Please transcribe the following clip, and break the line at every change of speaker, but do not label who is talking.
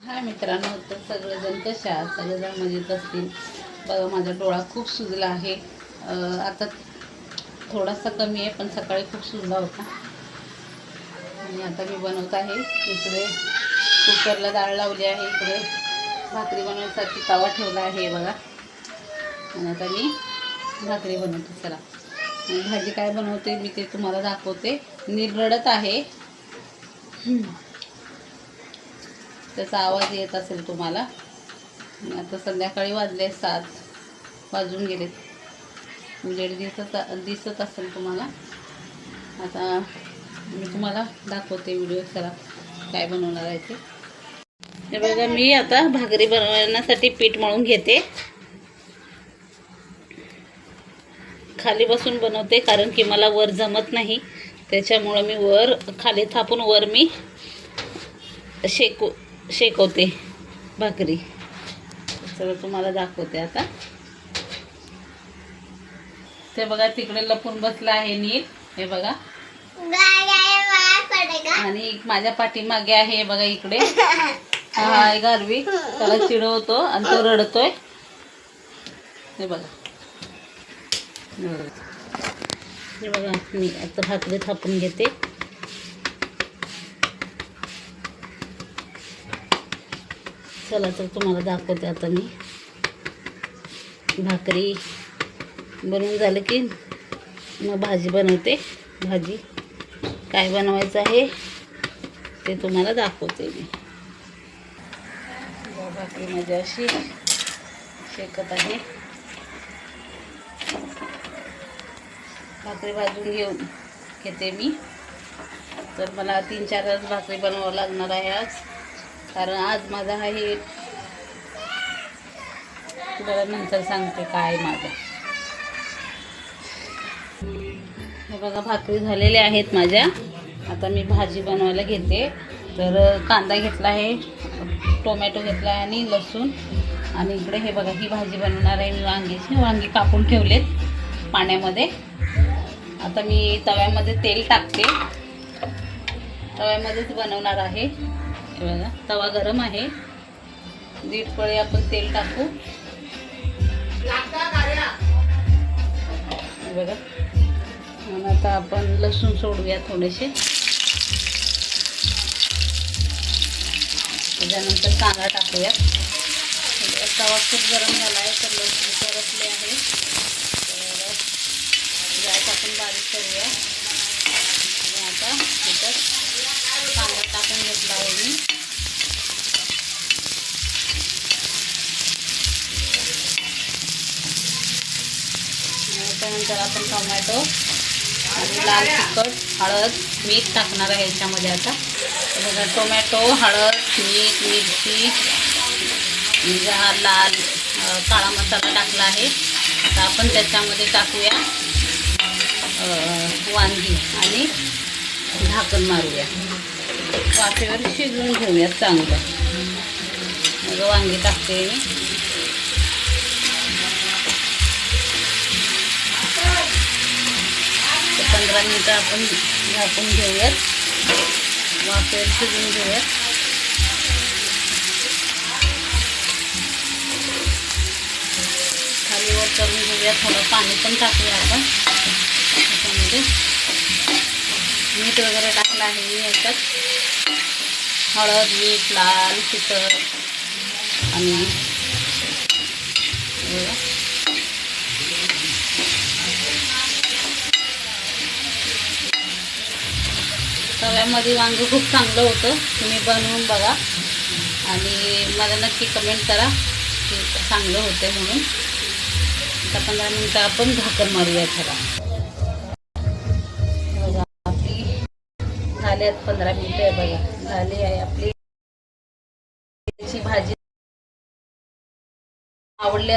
हाय मित्रांनो, तर सगळेजण कसे आहात? सगळेजण मजेत असतील. बघा, माझा डोळा खूप सुजला आहे. आता थोडासा कमी आहे, पण सकाळी खूप सुजला होता. आणि आता मी बनवत आहे. इकडे कुकरला डाळ लावली आहे, इकडे भाकरी बनवण्यासाठी तवा ठेवला आहे बघा. आणि आता मी भाकरी बनवते. चला, भाजी काय बनवते मी ते तुम्हाला दाखवते. नील रडत आहे, त्याचा आवाज येत असेल तुम्हाला. आता संध्याकाळी वाजले 7 वाजून गेलेत. उजेड दिसत असेल तुम्हाला. आता मी तुम्हाला दाखवते व्हिडिओ. चला, काय बनवणार आहे ते. हे बघा, मी आता भाकरी बनवण्यासाठी पीठ मळून घेते. खाली बसून बनवते, कारण की मला वर जमत नाही. त्याच्यामुळं मी वर खाली थापून वर मी शेकवते भाकरी. चला, तुम्हाला दाखवते आता. ते बघा, तिकडे लपून बसला आहे नील. हे बघा, आणि माझ्या पाठीमागे आहे बघा इकडे. हाय गारवी, त्याला चिडवतो आणि तो रडतोय. हे बघा, हे बघा, मी आता भाकरी थापून घेते. चला, तर तुम्हाला दाखवते आता. मी भाकरी बनवून झालं की मग भाजी बनवते. भाजी काय बनवायचं आहे ते तुम्हाला दाखवते मी. भाकरी माझी अशी शेकत आहे. भाकरी भाजून घेते मी. तर मला 3-4 भाकरी बनवावं लागणार आहे आज, कारण आज माझा आहे. तुम्हाला नंतर सांगते काय माझं. हे बघा, भाकरी झालेल्या आहेत माझ्या. आता मी भाजी बनवायला घेते. तर कांदा घेतला आहे, टोमॅटो घेतला आहे आणि लसूण. आणि इकडे हे बघा, ही भाजी बनवणार आहे मी. वांगी कापून ठेवलेत पाण्यामध्ये. आता मी तव्यामध्ये तेल टाकते. तव्यामध्येच बनवणार आहे. हे बघा, तवा गरम आहे. 1.5 पळी आपण तेल टाकू. हे बघा, आणि आता आपण लसूण सोडूया थोडेसे. त्याच्यानंतर कांदा टाकूया. तवा खूप गरम झाला आहे, तर लसूण परतले आहे. तर गॅस आपण बारीक करूया. आणि आता ह्याच्यात कांदा टाकून घेतला आहे मी. त्यानंतर आपण टोमॅटो आणि लाल तिखट, हळद, मीठ टाकणार आहे ह्याच्यामध्ये. आता बघा, टोमॅटो, हळद, मीठ, मिरची, लाल काळा मसाला टाकला आहे. आता आपण त्याच्यामध्ये टाकूया वांगी आणि झाकण मारूया. वाफेवर शिजवून घेऊया चांगलं. मग वांगी टाकते मी. 15 मिनिटं आपण झाकून घेऊयात. वाफेवर शिजवून घेऊयात. खाली वर करून घेऊया. थोडं पाणी पण टाकूया आपण त्याच्यामध्ये. मीठ वगैरे टाकलं आहे मी याच्यात. हळद, मीठ, लाल तिखट आणि तव्यामध्ये वांगं खूप चांगलं होतं. तुम्ही बनवून बघा आणि मला नक्की कमेंट करा की चांगलं होतं म्हणून. आता 15 मिनिटं आपण झाकण मारूया त्याला. बघा, आपली झाली आहेत 15 मिनिटं. बघा, झाली आहे आपली भाजी. आवडली